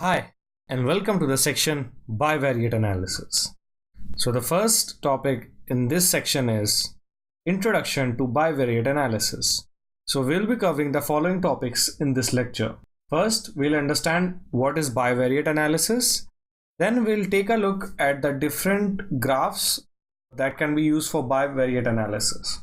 Hi, and welcome to the section Bivariate Analysis. So, the first topic in this section is Introduction to Bivariate Analysis. So, we'll be covering the following topics in this lecture. First, we'll understand what is bivariate analysis. Then, we'll take a look at the different graphs that can be used for bivariate analysis.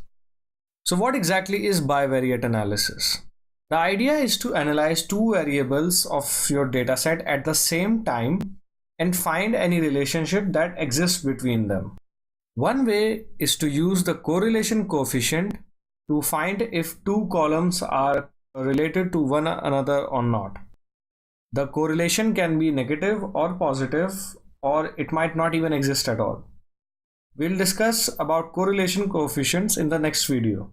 So, what exactly is bivariate analysis? The idea is to analyze two variables of your dataset at the same time and find any relationship that exists between them. One way is to use the correlation coefficient to find if two columns are related to one another or not. The correlation can be negative or positive, or it might not even exist at all. We'll discuss about correlation coefficients in the next video.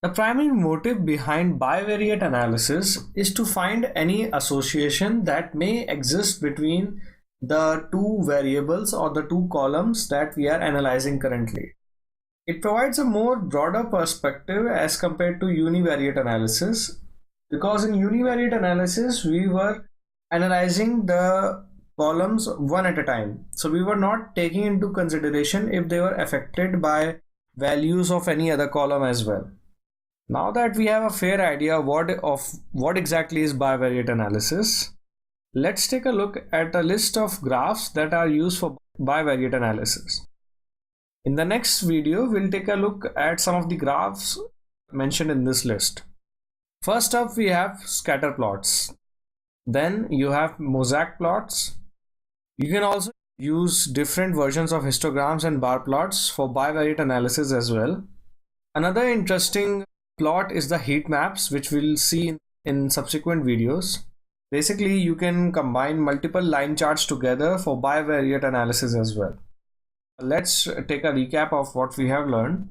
The primary motive behind bivariate analysis is to find any association that may exist between the two variables or the two columns that we are analyzing currently. It provides a more broader perspective as compared to univariate analysis, because in univariate analysis we were analyzing the columns one at a time. So we were not taking into consideration if they were affected by values of any other column as well. Now that we have a fair idea of what exactly is bivariate analysis, let's take a look at a list of graphs that are used for bivariate analysis. In the next video, we'll take a look at some of the graphs mentioned in this list. First up, we have scatter plots. Then you have mosaic plots. You can also use different versions of histograms and bar plots for bivariate analysis as well. Another interesting plot is the heat maps, which we'll see in subsequent videos. Basically, you can combine multiple line charts together for bivariate analysis as well. Let's take a recap of what we have learned.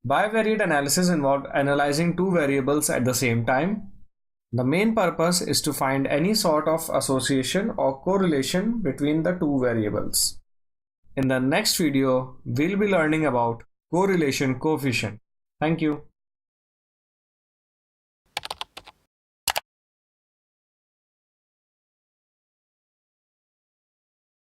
Bivariate analysis involves analyzing two variables at the same time. The main purpose is to find any sort of association or correlation between the two variables. In the next video, we'll be learning about correlation coefficient. Thank you.